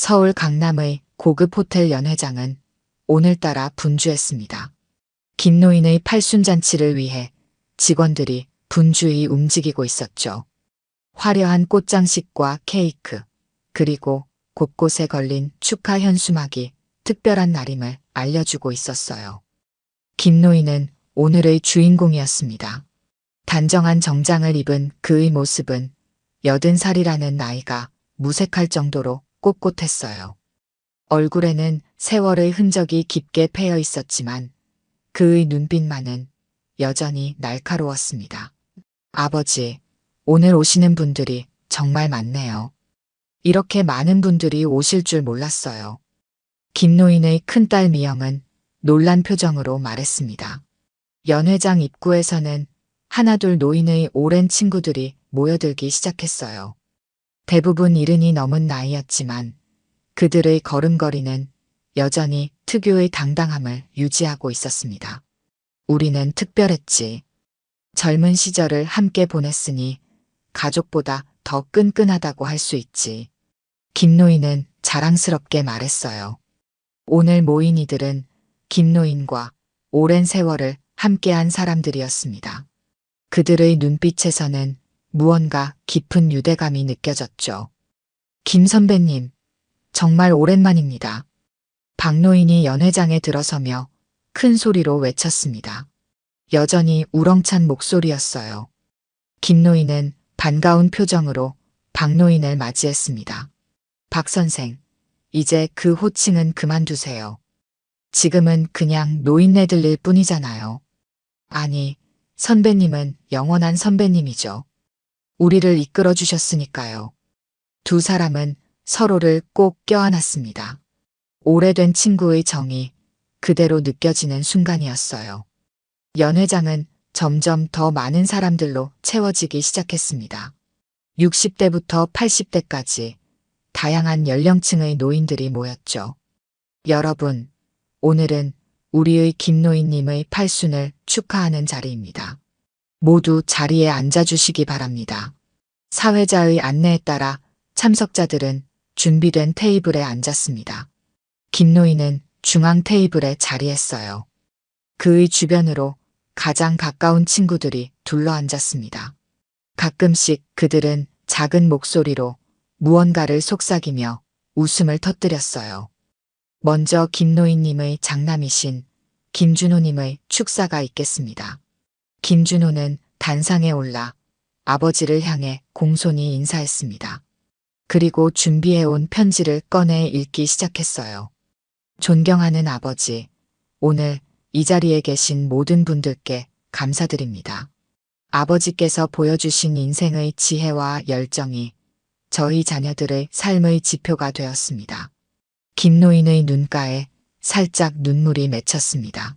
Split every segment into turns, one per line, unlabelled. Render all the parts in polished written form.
서울 강남의 고급 호텔 연회장은 오늘따라 분주했습니다. 김노인의 팔순잔치를 위해 직원들이 분주히 움직이고 있었죠. 화려한 꽃장식과 케이크, 그리고 곳곳에 걸린 축하 현수막이 특별한 날임을 알려주고 있었어요. 김노인은 오늘의 주인공이었습니다. 단정한 정장을 입은 그의 모습은 80살이라는 나이가 무색할 정도로 꼿꼿했어요. 얼굴에는 세월의 흔적이 깊게 패여 있었지만 그의 눈빛만은 여전히 날카로웠습니다. 아버지, 오늘 오시는 분들이 정말 많네요. 이렇게 많은 분들이 오실 줄 몰랐어요. 김노인의 큰딸 미영은 놀란 표정으로 말했습니다. 연회장 입구에서는 하나둘 노인의 오랜 친구들이 모여들기 시작했어요. 대부분 70이 넘은 나이였지만 그들의 걸음걸이는 여전히 특유의 당당함을 유지하고 있었습니다. 우리는 특별했지. 젊은 시절을 함께 보냈으니 가족보다 더 끈끈하다고 할 수 있지. 김노인은 자랑스럽게 말했어요. 오늘 모인 이들은 김노인과 오랜 세월을 함께한 사람들이었습니다. 그들의 눈빛에서는 무언가 깊은 유대감이 느껴졌죠. 김 선배님, 정말 오랜만입니다. 박노인이 연회장에 들어서며 큰 소리로 외쳤습니다. 여전히 우렁찬 목소리였어요. 김노인은 반가운 표정으로 박노인을 맞이했습니다. 박 선생, 이제 그 호칭은 그만두세요. 지금은 그냥 노인네들일 뿐이잖아요. 아니, 선배님은 영원한 선배님이죠. 우리를 이끌어 주셨으니까요. 두 사람은 서로를 꼭 껴안았습니다. 오래된 친구의 정이 그대로 느껴지는 순간이었어요. 연회장은 점점 더 많은 사람들로 채워지기 시작했습니다. 60대부터 80대까지 다양한 연령층의 노인들이 모였죠. 여러분, 오늘은 우리의 김노인님의 팔순을 축하하는 자리입니다. 모두 자리에 앉아주시기 바랍니다. 사회자의 안내에 따라 참석자들은 준비된 테이블에 앉았습니다. 김노인은 중앙 테이블에 자리했어요. 그의 주변으로 가장 가까운 친구들이 둘러앉았습니다. 가끔씩 그들은 작은 목소리로 무언가를 속삭이며 웃음을 터뜨렸어요. 먼저 김노인님의 장남이신 김준호님의 축사가 있겠습니다. 김준호는 단상에 올라 아버지를 향해 공손히 인사했습니다. 그리고 준비해온 편지를 꺼내 읽기 시작했어요. 존경하는 아버지, 오늘 이 자리에 계신 모든 분들께 감사드립니다. 아버지께서 보여주신 인생의 지혜와 열정이 저희 자녀들의 삶의 지표가 되었습니다. 김노인의 눈가에 살짝 눈물이 맺혔습니다.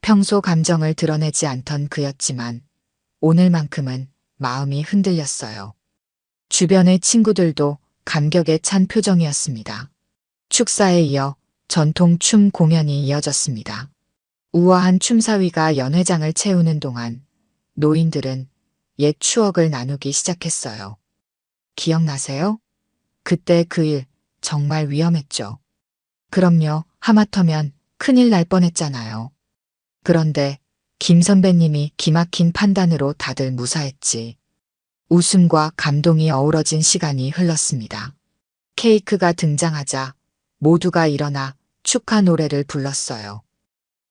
평소 감정을 드러내지 않던 그였지만 오늘만큼은 마음이 흔들렸어요. 주변의 친구들도 감격에 찬 표정이었습니다. 축사에 이어 전통 춤 공연이 이어졌습니다. 우아한 춤사위가 연회장을 채우는 동안 노인들은 옛 추억을 나누기 시작했어요. 기억나세요? 그때 그 일 정말 위험했죠. 그럼요, 하마터면 큰일 날 뻔했잖아요. 그런데 김 선배님이 기막힌 판단으로 다들 무사했지. 웃음과 감동이 어우러진 시간이 흘렀습니다. 케이크가 등장하자 모두가 일어나 축하 노래를 불렀어요.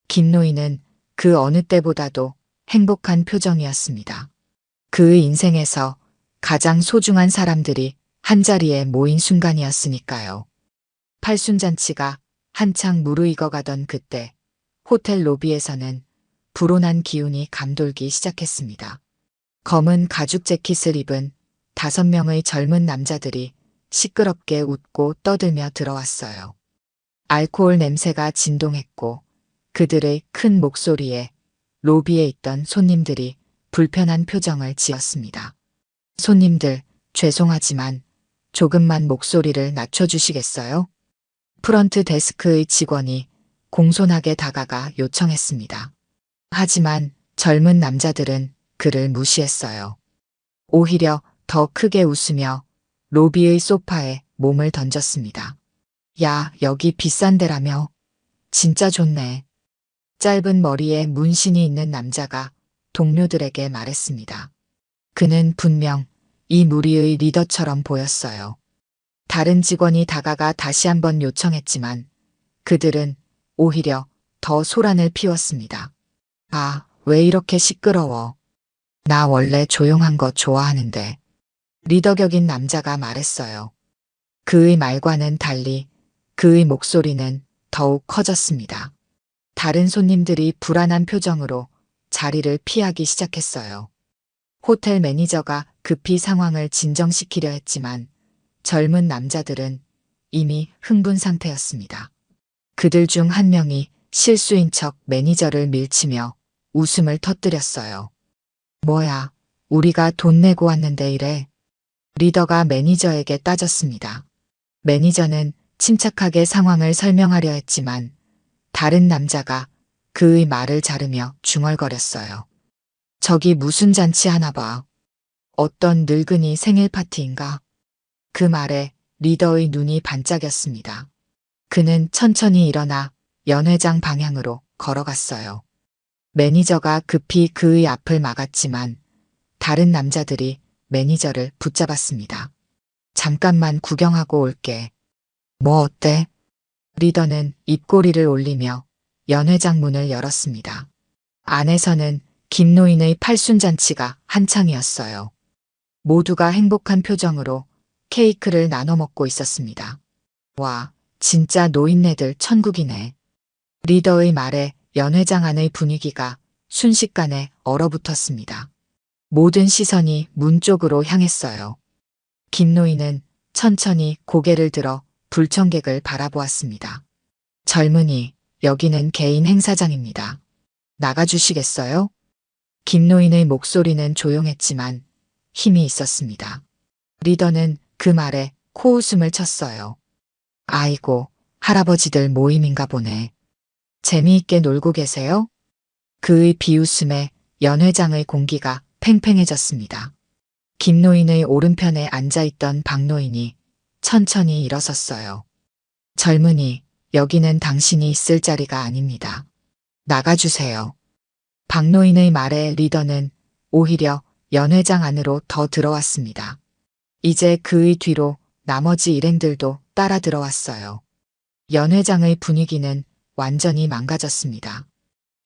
김노인은 그 어느 때보다도 행복한 표정이었습니다. 그의 인생에서 가장 소중한 사람들이 한자리에 모인 순간이었으니까요. 팔순잔치가 한창 무르익어가던 그때 호텔 로비에서는 불온한 기운이 감돌기 시작했습니다. 검은 가죽 재킷을 입은 5명의 젊은 남자들이 시끄럽게 웃고 떠들며 들어왔어요. 알코올 냄새가 진동했고 그들의 큰 목소리에 로비에 있던 손님들이 불편한 표정을 지었습니다. 손님들, 죄송하지만 조금만 목소리를 낮춰주시겠어요? 프런트 데스크의 직원이 공손하게 다가가 요청했습니다. 하지만 젊은 남자들은 그를 무시했어요. 오히려 더 크게 웃으며 로비의 소파에 몸을 던졌습니다. 야, 여기 비싼 데라며. 진짜 좋네. 짧은 머리에 문신이 있는 남자가 동료들에게 말했습니다. 그는 분명 이 무리의 리더처럼 보였어요. 다른 직원이 다가가 다시 한번 요청했지만 그들은 오히려 더 소란을 피웠습니다. 아, 왜 이렇게 시끄러워? 나 원래 조용한 거 좋아하는데. 리더격인 남자가 말했어요. 그의 말과는 달리 그의 목소리는 더욱 커졌습니다. 다른 손님들이 불안한 표정으로 자리를 피하기 시작했어요. 호텔 매니저가 급히 상황을 진정시키려 했지만 젊은 남자들은 이미 흥분 상태였습니다. 그들 중 한 명이 실수인 척 매니저를 밀치며 웃음을 터뜨렸어요. 뭐야, 우리가 돈 내고 왔는데 이래. 리더가 매니저에게 따졌습니다. 매니저는 침착하게 상황을 설명하려 했지만 다른 남자가 그의 말을 자르며 중얼거렸어요. 저기 무슨 잔치 하나 봐. 어떤 늙은이 생일 파티인가? 그 말에 리더의 눈이 반짝였습니다. 그는 천천히 일어나 연회장 방향으로 걸어갔어요. 매니저가 급히 그의 앞을 막았지만 다른 남자들이 매니저를 붙잡았습니다. 잠깐만 구경하고 올게. 뭐 어때? 리더는 입꼬리를 올리며 연회장 문을 열었습니다. 안에서는 김노인의 팔순잔치가 한창이었어요. 모두가 행복한 표정으로 케이크를 나눠 먹고 있었습니다. 와, 진짜 노인네들 천국이네. 리더의 말에 연회장 안의 분위기가 순식간에 얼어붙었습니다. 모든 시선이 문 쪽으로 향했어요. 김노인은 천천히 고개를 들어 불청객을 바라보았습니다. 젊은이, 여기는 개인 행사장입니다. 나가주시겠어요? 김노인의 목소리는 조용했지만 힘이 있었습니다. 리더는 그 말에 코웃음을 쳤어요. 아이고, 할아버지들 모임인가 보네. 재미있게 놀고 계세요? 그의 비웃음에 연회장의 공기가 팽팽해졌습니다. 김노인의 오른편에 앉아있던 박노인이 천천히 일어섰어요. 젊은이, 여기는 당신이 있을 자리가 아닙니다. 나가주세요. 박노인의 말에 리더는 오히려 연회장 안으로 더 들어왔습니다. 이제 그의 뒤로 나머지 일행들도 따라 들어왔어요. 연회장의 분위기는 완전히 망가졌습니다.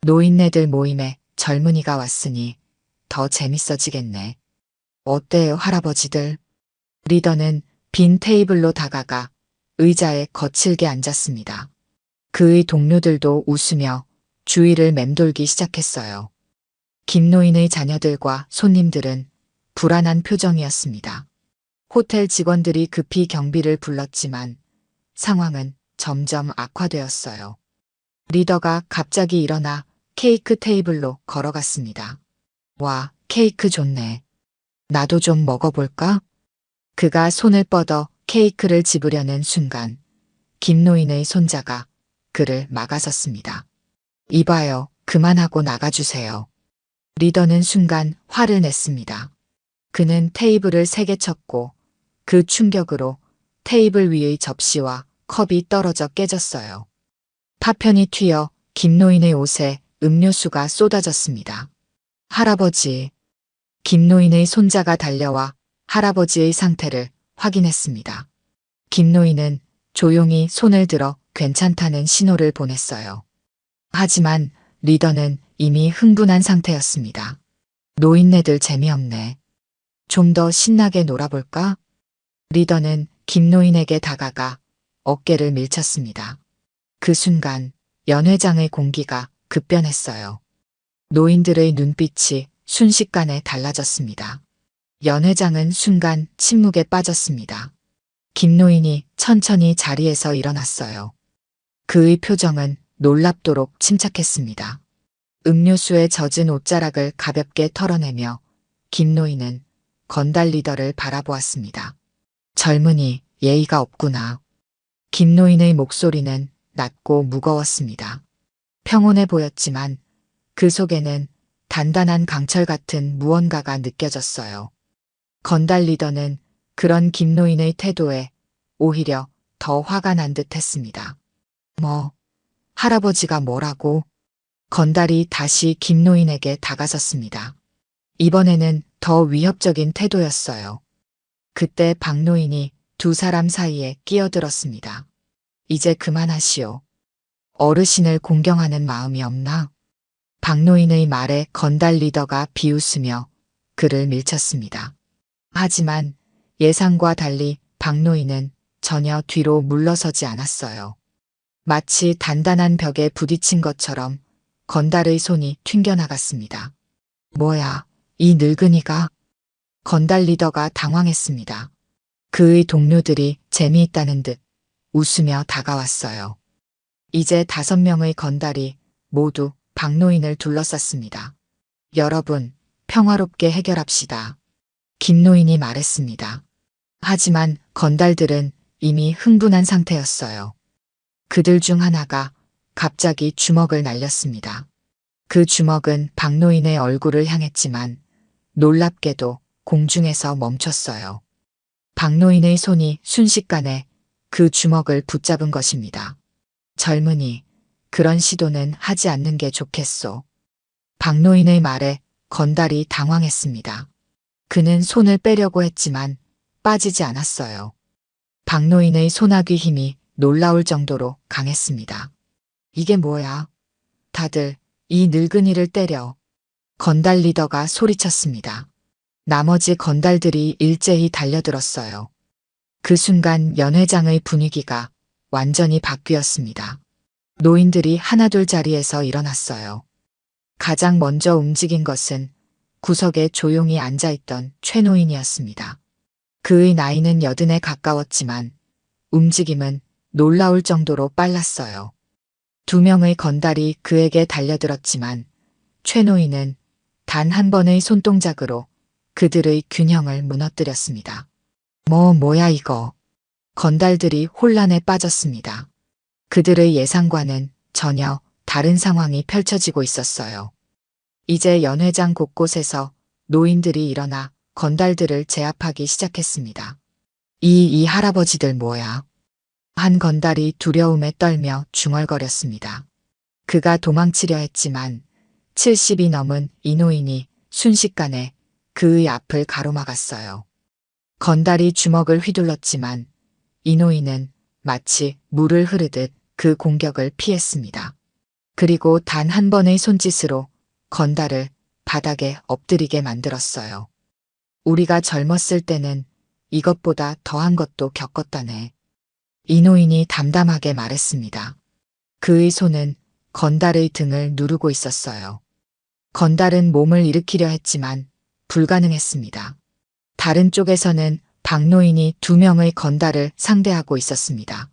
노인네들 모임에 젊은이가 왔으니 더 재밌어지겠네. 어때요, 할아버지들? 리더는 빈 테이블로 다가가 의자에 거칠게 앉았습니다. 그의 동료들도 웃으며 주위를 맴돌기 시작했어요. 김노인의 자녀들과 손님들은 불안한 표정이었습니다. 호텔 직원들이 급히 경비를 불렀지만 상황은 점점 악화되었어요. 리더가 갑자기 일어나 케이크 테이블로 걸어갔습니다. 와, 케이크 좋네. 나도 좀 먹어볼까? 그가 손을 뻗어 케이크를 집으려는 순간 김노인의 손자가 그를 막아섰습니다. 이봐요, 그만하고 나가주세요. 리더는 순간 화를 냈습니다. 그는 테이블을 세게 쳤고 그 충격으로 테이블 위의 접시와 컵이 떨어져 깨졌어요. 파편이 튀어 김노인의 옷에 음료수가 쏟아졌습니다. 할아버지. 김노인의 손자가 달려와 할아버지의 상태를 확인했습니다. 김노인은 조용히 손을 들어 괜찮다는 신호를 보냈어요. 하지만 리더는 이미 흥분한 상태였습니다. 노인네들 재미없네. 좀 더 신나게 놀아볼까? 리더는 김노인에게 다가가 어깨를 밀쳤습니다. 그 순간 연회장의 공기가 급변했어요. 노인들의 눈빛이 순식간에 달라졌습니다. 연회장은 순간 침묵에 빠졌습니다. 김노인이 천천히 자리에서 일어났어요. 그의 표정은 놀랍도록 침착했습니다. 음료수에 젖은 옷자락을 가볍게 털어내며 김노인은 건달 리더를 바라보았습니다. 젊은이, 예의가 없구나. 김노인의 목소리는 낮고 무거웠습니다. 평온해 보였지만 그 속에는 단단한 강철 같은 무언가가 느껴졌어요. 건달 리더는 그런 김노인의 태도에 오히려 더 화가 난 듯 했습니다. 뭐, 할아버지가 뭐라고? 건달이 다시 김노인에게 다가섰습니다. 이번에는 더 위협적인 태도였어요. 그때 박노인이 두 사람 사이에 끼어들었습니다. 이제 그만하시오. 어르신을 공경하는 마음이 없나? 박노인의 말에 건달 리더가 비웃으며 그를 밀쳤습니다. 하지만 예상과 달리 박노인은 전혀 뒤로 물러서지 않았어요. 마치 단단한 벽에 부딪힌 것처럼 건달의 손이 튕겨나갔습니다. 뭐야, 이 늙은이가? 건달 리더가 당황했습니다. 그의 동료들이 재미있다는 듯 웃으며 다가왔어요. 이제 5명의 건달이 모두 박노인을 둘러쌌습니다. 여러분, 평화롭게 해결합시다. 김노인이 말했습니다. 하지만 건달들은 이미 흥분한 상태였어요. 그들 중 하나가 갑자기 주먹을 날렸습니다. 그 주먹은 박노인의 얼굴을 향했지만 놀랍게도 공중에서 멈췄어요. 박노인의 손이 순식간에 그 주먹을 붙잡은 것입니다. 젊은이, 그런 시도는 하지 않는 게 좋겠소. 박노인의 말에 건달이 당황했습니다. 그는 손을 빼려고 했지만 빠지지 않았어요. 박노인의 소나귀 힘이 놀라울 정도로 강했습니다. 이게 뭐야? 다들 이 늙은이를 때려. 건달 리더가 소리쳤습니다. 나머지 건달들이 일제히 달려들었어요. 그 순간 연회장의 분위기가 완전히 바뀌었습니다. 노인들이 하나둘 자리에서 일어났어요. 가장 먼저 움직인 것은 구석에 조용히 앉아있던 최노인이었습니다. 그의 나이는 80에 가까웠지만 움직임은 놀라울 정도로 빨랐어요. 2명의 건달이 그에게 달려들었지만 최노인은 단 한 번의 손동작으로 그들의 균형을 무너뜨렸습니다. 뭐야 이거. 건달들이 혼란에 빠졌습니다. 그들의 예상과는 전혀 다른 상황이 펼쳐지고 있었어요. 이제 연회장 곳곳에서 노인들이 일어나 건달들을 제압하기 시작했습니다. 이 할아버지들 뭐야? 한 건달이 두려움에 떨며 중얼거렸습니다. 그가 도망치려 했지만 70이 넘은 이 노인이 순식간에 그의 앞을 가로막았어요. 건달이 주먹을 휘둘렀지만 이 노인은 마치 물을 흐르듯 그 공격을 피했습니다. 그리고 단 한 번의 손짓으로 건달을 바닥에 엎드리게 만들었어요. 우리가 젊었을 때는 이것보다 더한 것도 겪었다네. 이 노인이 담담하게 말했습니다. 그의 손은 건달의 등을 누르고 있었어요. 건달은 몸을 일으키려 했지만 불가능했습니다. 다른 쪽에서는 박노인이 2명의 건달을 상대하고 있었습니다.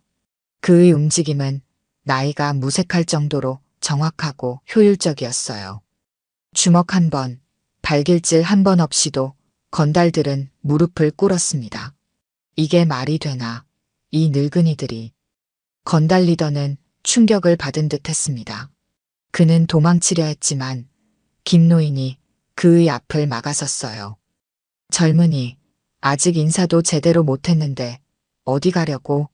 그의 움직임은 나이가 무색할 정도로 정확하고 효율적이었어요. 주먹 한 번, 발길질 한 번 없이도 건달들은 무릎을 꿇었습니다. 이게 말이 되나, 이 늙은이들이. 건달 리더는 충격을 받은 듯 했습니다. 그는 도망치려 했지만 김노인이 그의 앞을 막아섰어요. 젊은이, 아직 인사도 제대로 못했는데 어디 가려고?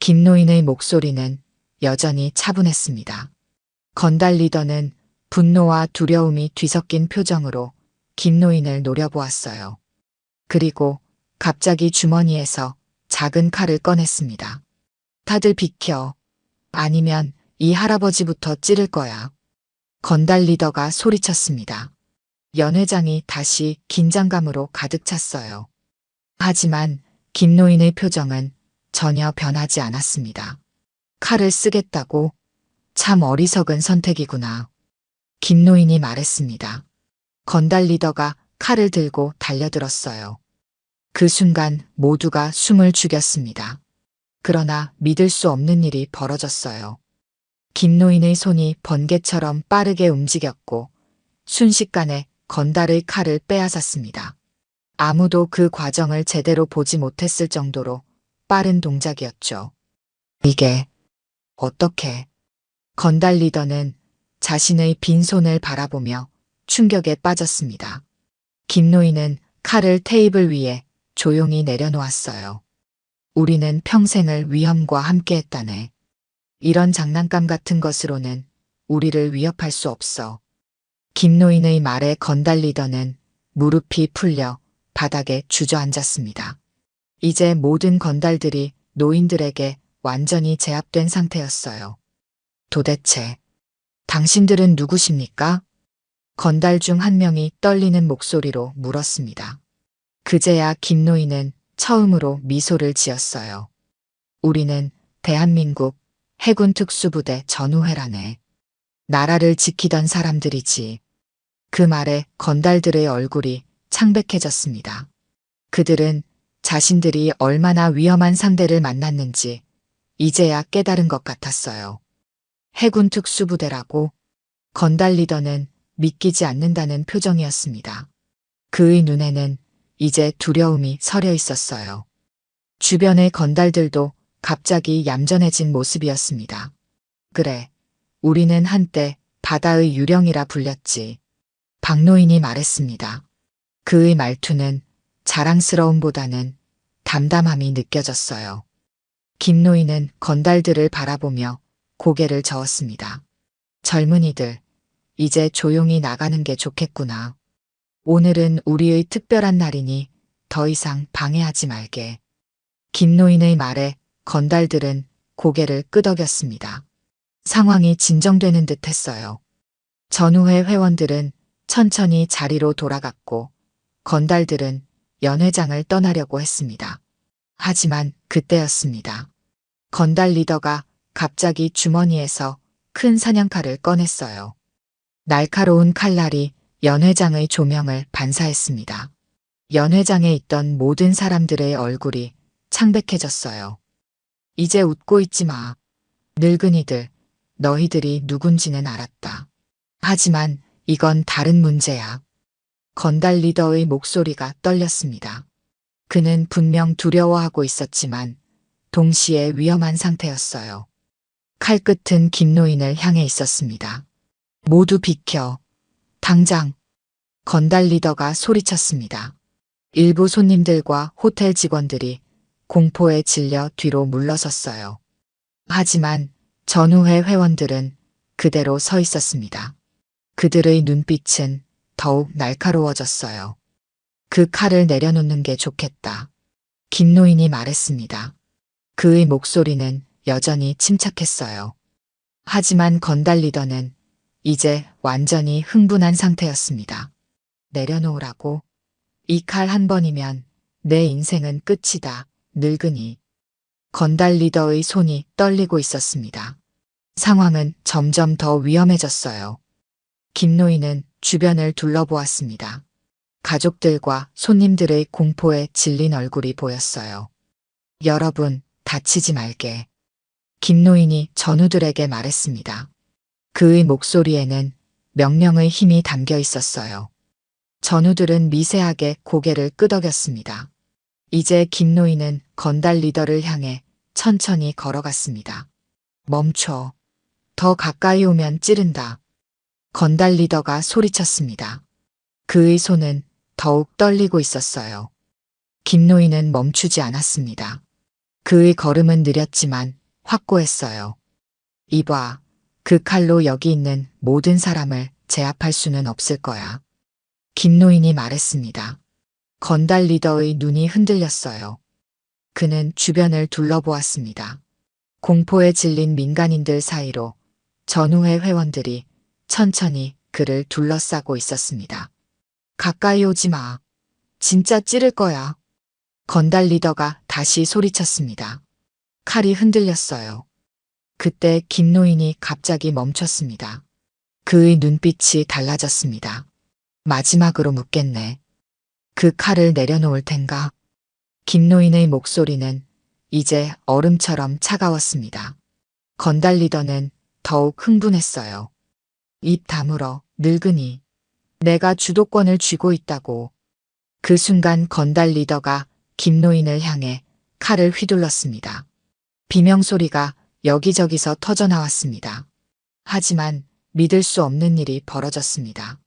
김노인의 목소리는 여전히 차분했습니다. 건달 리더는 분노와 두려움이 뒤섞인 표정으로 김노인을 노려보았어요. 그리고 갑자기 주머니에서 작은 칼을 꺼냈습니다. 다들 비켜. 아니면 이 할아버지부터 찌를 거야. 건달 리더가 소리쳤습니다. 연회장이 다시 긴장감으로 가득 찼어요. 하지만 김노인의 표정은 전혀 변하지 않았습니다. 칼을 쓰겠다고? 참 어리석은 선택이구나. 김노인이 말했습니다. 건달 리더가 칼을 들고 달려들었어요. 그 순간 모두가 숨을 죽였습니다. 그러나 믿을 수 없는 일이 벌어졌어요. 김노인의 손이 번개처럼 빠르게 움직였고 순식간에 건달의 칼을 빼앗았습니다. 아무도 그 과정을 제대로 보지 못했을 정도로 빠른 동작이었죠. 이게 어떻게? 건달 리더는 자신의 빈손을 바라보며 충격에 빠졌습니다. 김노인은 칼을 테이블 위에 조용히 내려놓았어요. 우리는 평생을 위험과 함께했다네. 이런 장난감 같은 것으로는 우리를 위협할 수 없어. 김노인의 말에 건달 리더는 무릎이 풀려 바닥에 주저앉았습니다. 이제 모든 건달들이 노인들에게 완전히 제압된 상태였어요. 도대체 당신들은 누구십니까? 건달 중 한 명이 떨리는 목소리로 물었습니다. 그제야 김노인은 처음으로 미소를 지었어요. 우리는 대한민국 해군 특수부대 전우회라네. 나라를 지키던 사람들이지. 그 말에 건달들의 얼굴이 창백해졌습니다. 그들은 자신들이 얼마나 위험한 상대를 만났는지 이제야 깨달은 것 같았어요. 해군 특수부대라고? 건달 리더는 믿기지 않는다는 표정이었습니다. 그의 눈에는 이제 두려움이 서려 있었어요. 주변의 건달들도 갑자기 얌전해진 모습이었습니다. 그래, 우리는 한때 바다의 유령이라 불렸지. 박노인이 말했습니다. 그의 말투는 자랑스러움보다는 담담함이 느껴졌어요. 김노인은 건달들을 바라보며 고개를 저었습니다. 젊은이들, 이제 조용히 나가는 게 좋겠구나. 오늘은 우리의 특별한 날이니 더 이상 방해하지 말게. 김노인의 말에 건달들은 고개를 끄덕였습니다. 상황이 진정되는 듯 했어요. 전우회 회원들은 천천히 자리로 돌아갔고 건달들은 연회장을 떠나려고 했습니다. 하지만 그때였습니다. 건달 리더가 갑자기 주머니에서 큰 사냥칼을 꺼냈어요. 날카로운 칼날이 연회장의 조명을 반사했습니다. 연회장에 있던 모든 사람들의 얼굴이 창백해졌어요. 이제 웃고 있지 마. 늙은이들, 너희들이 누군지는 알았다. 하지만 이건 다른 문제야. 건달 리더의 목소리가 떨렸습니다. 그는 분명 두려워하고 있었지만 동시에 위험한 상태였어요. 칼끝은 김노인을 향해 있었습니다. 모두 비켜. 당장. 건달 리더가 소리쳤습니다. 일부 손님들과 호텔 직원들이 공포에 질려 뒤로 물러섰어요. 하지만 전우회 회원들은 그대로 서 있었습니다. 그들의 눈빛은 더욱 날카로워졌어요. 그 칼을 내려놓는 게 좋겠다. 김노인이 말했습니다. 그의 목소리는 여전히 침착했어요. 하지만 건달 리더는 이제 완전히 흥분한 상태였습니다. 내려놓으라고? 이 칼 한 번이면 내 인생은 끝이다, 늙은이. 건달 리더의 손이 떨리고 있었습니다. 상황은 점점 더 위험해졌어요. 김노인은 주변을 둘러보았습니다. 가족들과 손님들의 공포에 질린 얼굴이 보였어요. 여러분, 다치지 말게. 김노인이 전우들에게 말했습니다. 그의 목소리에는 명령의 힘이 담겨 있었어요. 전우들은 미세하게 고개를 끄덕였습니다. 이제 김노인은 건달 리더를 향해 천천히 걸어갔습니다. 멈춰. 더 가까이 오면 찌른다. 건달 리더가 소리쳤습니다. 그의 손은 더욱 떨리고 있었어요. 김노인은 멈추지 않았습니다. 그의 걸음은 느렸지만 확고했어요. 이봐, 그 칼로 여기 있는 모든 사람을 제압할 수는 없을 거야. 김노인이 말했습니다. 건달 리더의 눈이 흔들렸어요. 그는 주변을 둘러보았습니다. 공포에 질린 민간인들 사이로 전우회 회원들이 천천히 그를 둘러싸고 있었습니다. 가까이 오지 마. 진짜 찌를 거야. 건달 리더가 다시 소리쳤습니다. 칼이 흔들렸어요. 그때 김노인이 갑자기 멈췄습니다. 그의 눈빛이 달라졌습니다. 마지막으로 묻겠네. 그 칼을 내려놓을 텐가? 김노인의 목소리는 이제 얼음처럼 차가웠습니다. 건달 리더는 더욱 흥분했어요. 입 다물어, 늙은이. 내가 주도권을 쥐고 있다고. 그 순간 건달 리더가 김노인을 향해 칼을 휘둘렀습니다. 비명소리가 여기저기서 터져나왔습니다. 하지만 믿을 수 없는 일이 벌어졌습니다.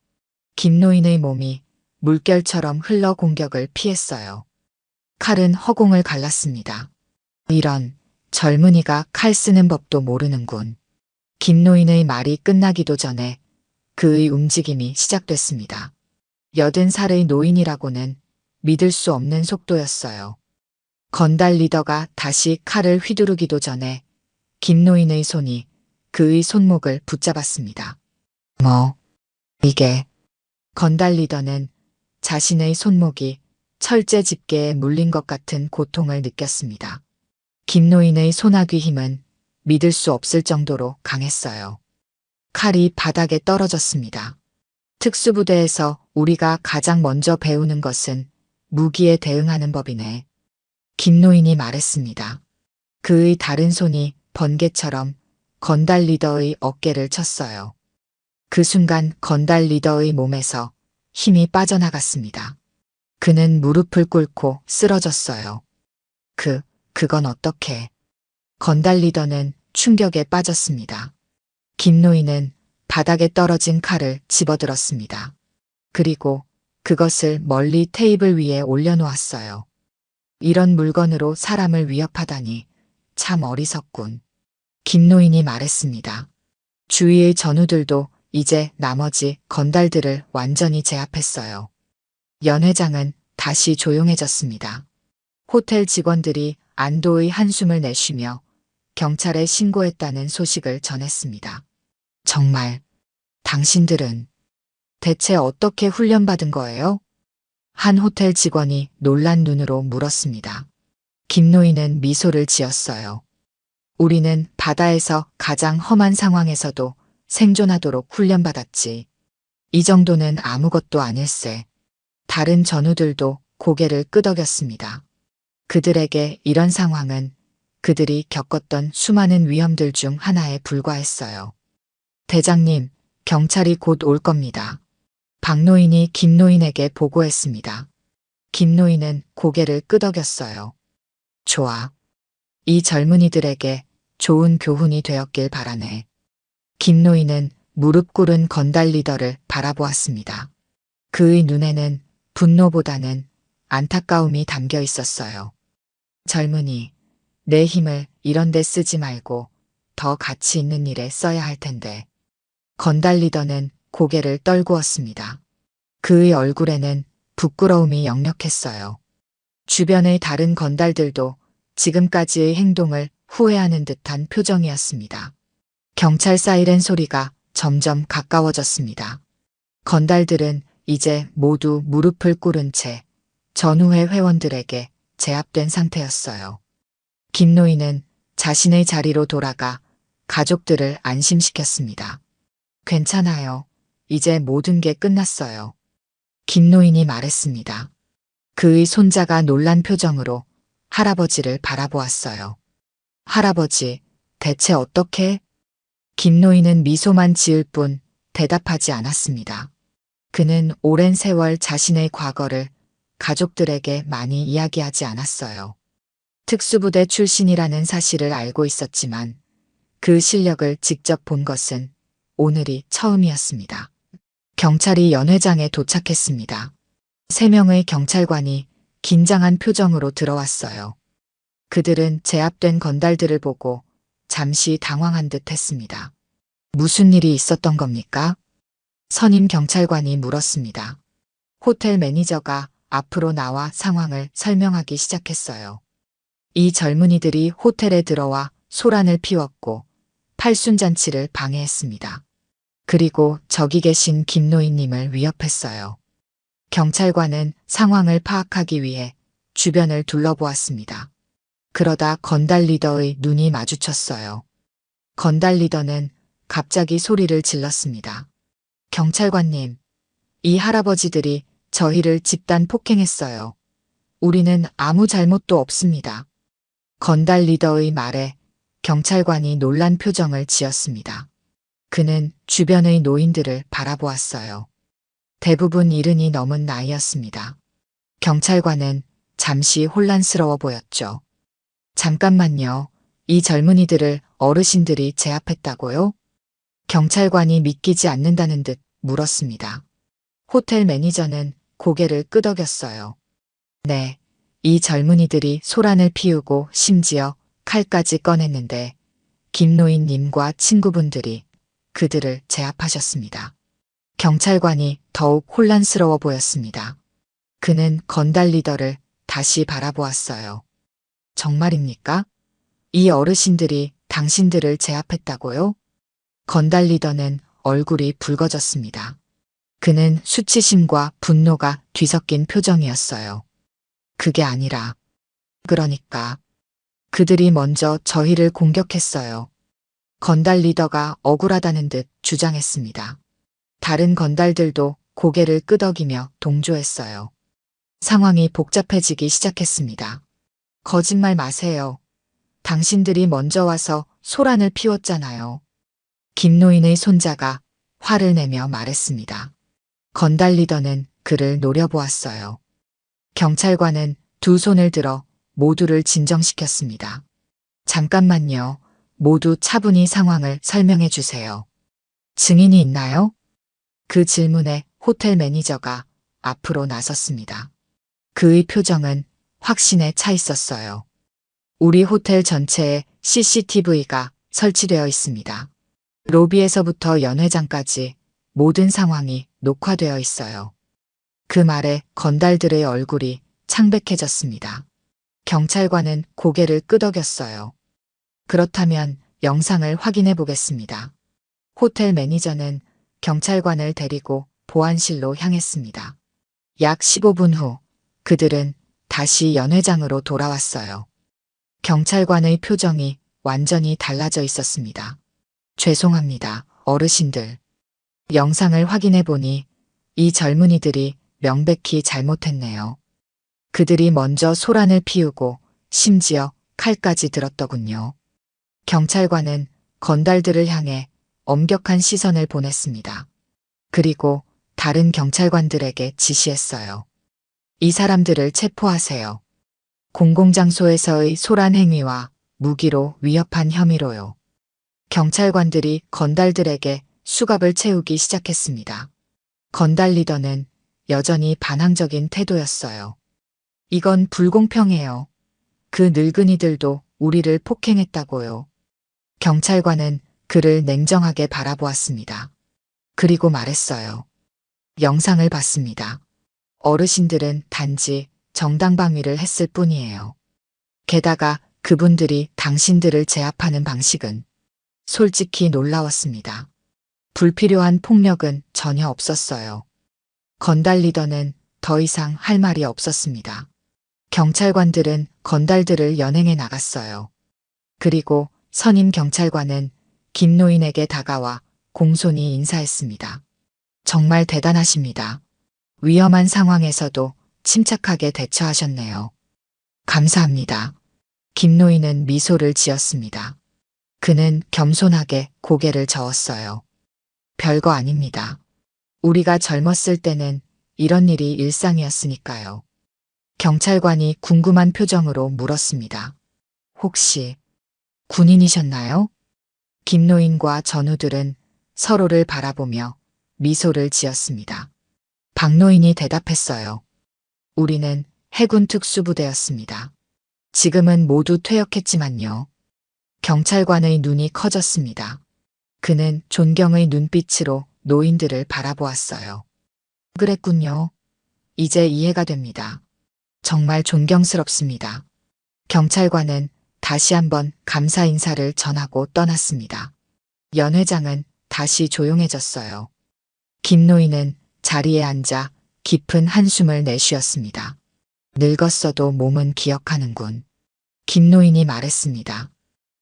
김노인의 몸이 물결처럼 흘러 공격을 피했어요. 칼은 허공을 갈랐습니다. 이런, 젊은이가 칼 쓰는 법도 모르는군. 김노인의 말이 끝나기도 전에 그의 움직임이 시작됐습니다. 80살의 노인이라고는 믿을 수 없는 속도였어요. 건달 리더가 다시 칼을 휘두르기도 전에 김노인의 손이 그의 손목을 붙잡았습니다. 이게. 건달 리더는 자신의 손목이 철제 집게에 물린 것 같은 고통을 느꼈습니다. 김노인의 소나귀 힘은 믿을 수 없을 정도로 강했어요. 칼이 바닥에 떨어졌습니다. 특수부대에서 우리가 가장 먼저 배우는 것은 무기에 대응하는 법이네. 김노인이 말했습니다. 그의 다른 손이 번개처럼 건달 리더의 어깨를 쳤어요. 그 순간 건달 리더의 몸에서 힘이 빠져나갔습니다. 그는 무릎을 꿇고 쓰러졌어요. 그건 어떻게? 건달 리더는 충격에 빠졌습니다. 김노인은 바닥에 떨어진 칼을 집어들었습니다. 그리고 그것을 멀리 테이블 위에 올려놓았어요. 이런 물건으로 사람을 위협하다니 참 어리석군. 김노인이 말했습니다. 주위의 전우들도 이제 나머지 건달들을 완전히 제압했어요. 연회장은 다시 조용해졌습니다. 호텔 직원들이 안도의 한숨을 내쉬며 경찰에 신고했다는 소식을 전했습니다. 정말, 당신들은 대체 어떻게 훈련받은 거예요? 한 호텔 직원이 놀란 눈으로 물었습니다. 김노인은 미소를 지었어요. 우리는 바다에서 가장 험한 상황에서도 생존하도록 훈련받았지. 이 정도는 아무것도 아닐세. 다른 전우들도 고개를 끄덕였습니다. 그들에게 이런 상황은 그들이 겪었던 수많은 위험들 중 하나에 불과했어요. 대장님, 경찰이 곧 올 겁니다. 박노인이 김노인에게 보고했습니다. 김노인은 고개를 끄덕였어요. 좋아. 이 젊은이들에게 좋은 교훈이 되었길 바라네. 김노인은 무릎 꿇은 건달 리더를 바라보았습니다. 그의 눈에는 분노보다는 안타까움이 담겨 있었어요. 젊은이, 내 힘을 이런 데 쓰지 말고 더 가치 있는 일에 써야 할 텐데. 건달 리더는 고개를 떨구었습니다. 그의 얼굴에는 부끄러움이 역력했어요. 주변의 다른 건달들도 지금까지의 행동을 후회하는 듯한 표정이었습니다. 경찰 사이렌 소리가 점점 가까워졌습니다. 건달들은 이제 모두 무릎을 꿇은 채 전후회 회원들에게 제압된 상태였어요. 김노인은 자신의 자리로 돌아가 가족들을 안심시켰습니다. 괜찮아요. 이제 모든 게 끝났어요. 김노인이 말했습니다. 그의 손자가 놀란 표정으로 할아버지를 바라보았어요. 할아버지, 대체 어떻게? 김노인은 미소만 지을 뿐 대답하지 않았습니다. 그는 오랜 세월 자신의 과거를 가족들에게 많이 이야기하지 않았어요. 특수부대 출신이라는 사실을 알고 있었지만 그 실력을 직접 본 것은 오늘이 처음이었습니다. 경찰이 연회장에 도착했습니다. 3명의 경찰관이 긴장한 표정으로 들어왔어요. 그들은 제압된 건달들을 보고 잠시 당황한 듯 했습니다. 무슨 일이 있었던 겁니까? 선임 경찰관이 물었습니다. 호텔 매니저가 앞으로 나와 상황을 설명하기 시작했어요. 이 젊은이들이 호텔에 들어와 소란을 피웠고 팔순잔치를 방해했습니다. 그리고 저기 계신 김노인님을 위협했어요. 경찰관은 상황을 파악하기 위해 주변을 둘러보았습니다. 그러다 건달 리더의 눈이 마주쳤어요. 건달 리더는 갑자기 소리를 질렀습니다. 경찰관님, 이 할아버지들이 저희를 집단 폭행했어요. 우리는 아무 잘못도 없습니다. 건달 리더의 말에 경찰관이 놀란 표정을 지었습니다. 그는 주변의 노인들을 바라보았어요. 대부분 70이 넘은 나이였습니다. 경찰관은 잠시 혼란스러워 보였죠. 잠깐만요. 이 젊은이들을 어르신들이 제압했다고요? 경찰관이 믿기지 않는다는 듯 물었습니다. 호텔 매니저는 고개를 끄덕였어요. 네, 이 젊은이들이 소란을 피우고 심지어 칼까지 꺼냈는데 김노인님과 친구분들이 그들을 제압하셨습니다. 경찰관이 더욱 혼란스러워 보였습니다. 그는 건달 리더를 다시 바라보았어요. 정말입니까? 이 어르신들이 당신들을 제압했다고요? 건달 리더는 얼굴이 붉어졌습니다. 그는 수치심과 분노가 뒤섞인 표정이었어요. 그게 아니라, 그러니까 그들이 먼저 저희를 공격했어요. 건달 리더가 억울하다는 듯 주장했습니다. 다른 건달들도 고개를 끄덕이며 동조했어요. 상황이 복잡해지기 시작했습니다. 거짓말 마세요. 당신들이 먼저 와서 소란을 피웠잖아요. 김노인의 손자가 화를 내며 말했습니다. 건달 리더는 그를 노려보았어요. 경찰관은 두 손을 들어 모두를 진정시켰습니다. 잠깐만요. 모두 차분히 상황을 설명해 주세요. 증인이 있나요? 그 질문에 호텔 매니저가 앞으로 나섰습니다. 그의 표정은 확신에 차 있었어요. 우리 호텔 전체에 CCTV가 설치되어 있습니다. 로비에서부터 연회장까지 모든 상황이 녹화되어 있어요. 그 말에 건달들의 얼굴이 창백해졌습니다. 경찰관은 고개를 끄덕였어요. 그렇다면 영상을 확인해 보겠습니다. 호텔 매니저는 경찰관을 데리고 보안실로 향했습니다. 약 15분 후 그들은 다시 연회장으로 돌아왔어요. 경찰관의 표정이 완전히 달라져 있었습니다. 죄송합니다, 어르신들. 영상을 확인해 보니 이 젊은이들이 명백히 잘못했네요. 그들이 먼저 소란을 피우고 심지어 칼까지 들었더군요. 경찰관은 건달들을 향해 엄격한 시선을 보냈습니다. 그리고 다른 경찰관들에게 지시했어요. 이 사람들을 체포하세요. 공공장소에서의 소란 행위와 무기로 위협한 혐의로요. 경찰관들이 건달들에게 수갑을 채우기 시작했습니다. 건달 리더는 여전히 반항적인 태도였어요. 이건 불공평해요. 그 늙은이들도 우리를 폭행했다고요. 경찰관은 그를 냉정하게 바라보았습니다. 그리고 말했어요. 영상을 봤습니다. 어르신들은 단지 정당방위를 했을 뿐이에요. 게다가 그분들이 당신들을 제압하는 방식은 솔직히 놀라웠습니다. 불필요한 폭력은 전혀 없었어요. 건달 리더는 더 이상 할 말이 없었습니다. 경찰관들은 건달들을 연행해 나갔어요. 그리고 선임 경찰관은 김노인에게 다가와 공손히 인사했습니다. 정말 대단하십니다. 위험한 상황에서도 침착하게 대처하셨네요. 감사합니다. 김노인은 미소를 지었습니다. 그는 겸손하게 고개를 저었어요. 별거 아닙니다. 우리가 젊었을 때는 이런 일이 일상이었으니까요. 경찰관이 궁금한 표정으로 물었습니다. 혹시 군인이셨나요? 김노인과 전우들은 서로를 바라보며 미소를 지었습니다. 박노인이 대답했어요. 우리는 해군 특수부대였습니다. 지금은 모두 퇴역했지만요. 경찰관의 눈이 커졌습니다. 그는 존경의 눈빛으로 노인들을 바라보았어요. 그랬군요. 이제 이해가 됩니다. 정말 존경스럽습니다. 경찰관은 다시 한번 감사 인사를 전하고 떠났습니다. 연회장은 다시 조용해졌어요. 김노인은 자리에 앉아 깊은 한숨을 내쉬었습니다. 늙었어도 몸은 기억하는군. 김노인이 말했습니다.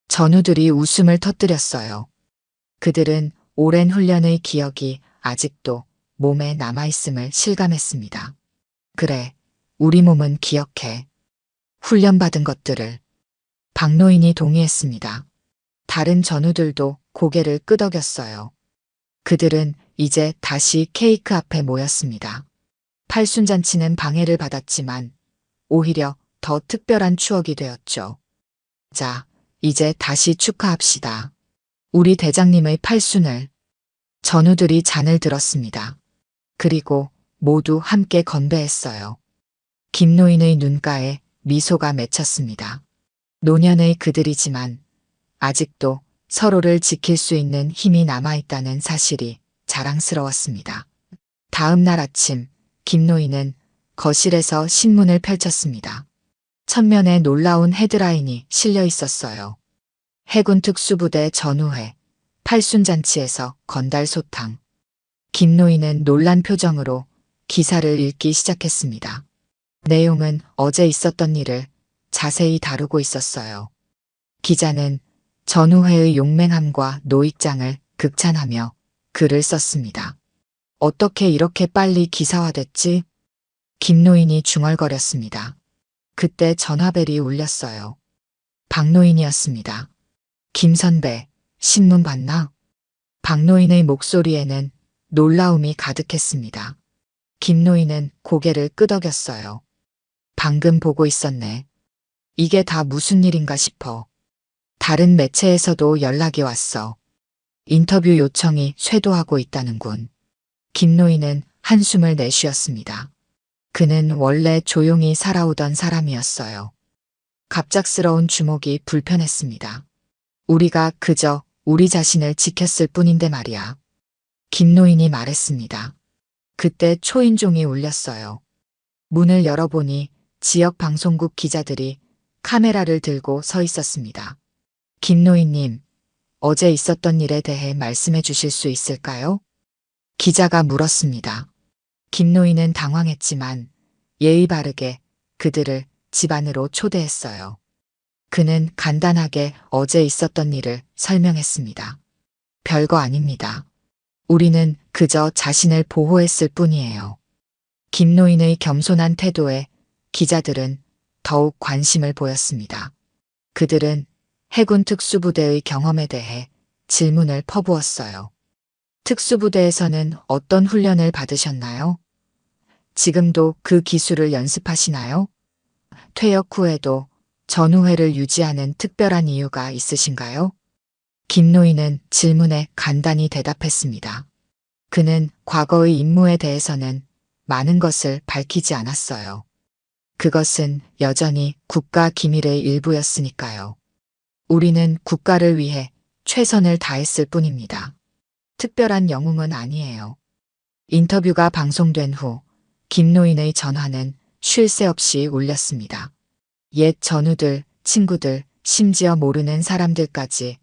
전우들이 웃음을 터뜨렸어요. 그들은 오랜 훈련의 기억이 아직도 몸에 남아있음을 실감했습니다. 그래, 우리 몸은 기억해. 훈련받은 것들을. 박노인이 동의했습니다. 다른 전우들도 고개를 끄덕였어요. 그들은 이제 다시 케이크 앞에 모였습니다. 팔순잔치는 방해를 받았지만 오히려 더 특별한 추억이 되었죠. 자, 이제 다시 축하합시다. 우리 대장님의 팔순을. 전우들이 잔을 들었습니다. 그리고 모두 함께 건배했어요. 김노인의 눈가에 미소가 맺혔습니다. 노년의 그들이지만 아직도 서로를 지킬 수 있는 힘이 남아있다는 사실이 자랑스러웠습니다. 다음 날 아침, 김노인은 거실에서 신문을 펼쳤습니다. 첫면에 놀라운 헤드라인이 실려 있었어요. 해군 특수부대 전우회, 팔순잔치에서 건달 소탕. 김노인은 놀란 표정으로 기사를 읽기 시작했습니다. 내용은 어제 있었던 일을 자세히 다루고 있었어요. 기자는 전우회의 용맹함과 노익장을 극찬하며 글을 썼습니다. 어떻게 이렇게 빨리 기사화됐지? 김노인이 중얼거렸습니다. 그때 전화벨이 울렸어요. 박노인이었습니다. 김 선배, 신문 봤나? 박노인의 목소리에는 놀라움이 가득했습니다. 김노인은 고개를 끄덕였어요. 방금 보고 있었네. 이게 다 무슨 일인가 싶어. 다른 매체에서도 연락이 왔어. 인터뷰 요청이 쇄도하고 있다는군. 김노인은 한숨을 내쉬었습니다. 그는 원래 조용히 살아오던 사람이었어요. 갑작스러운 주목이 불편했습니다. 우리가 그저 우리 자신을 지켰을 뿐인데 말이야. 김노인이 말했습니다. 그때 초인종이 울렸어요. 문을 열어보니 지역 방송국 기자들이 카메라를 들고 서 있었습니다. 김노인님, 어제 있었던 일에 대해 말씀해 주실 수 있을까요? 기자가 물었습니다. 김노인은 당황했지만 예의 바르게 그들을 집 안으로 초대했어요. 그는 간단하게 어제 있었던 일을 설명했습니다. 별거 아닙니다. 우리는 그저 자신을 보호했을 뿐이에요. 김노인의 겸손한 태도에 기자들은 더욱 관심을 보였습니다. 그들은 해군 특수부대의 경험에 대해 질문을 퍼부었어요. 특수부대에서는 어떤 훈련을 받으셨나요? 지금도 그 기술을 연습하시나요? 퇴역 후에도 전우회를 유지하는 특별한 이유가 있으신가요? 김노인은 질문에 간단히 대답했습니다. 그는 과거의 임무에 대해서는 많은 것을 밝히지 않았어요. 그것은 여전히 국가 기밀의 일부였으니까요. 우리는 국가를 위해 최선을 다했을 뿐입니다. 특별한 영웅은 아니에요. 인터뷰가 방송된 후 김노인의 전화는 쉴 새 없이 울렸습니다. 옛 전우들, 친구들, 심지어 모르는 사람들까지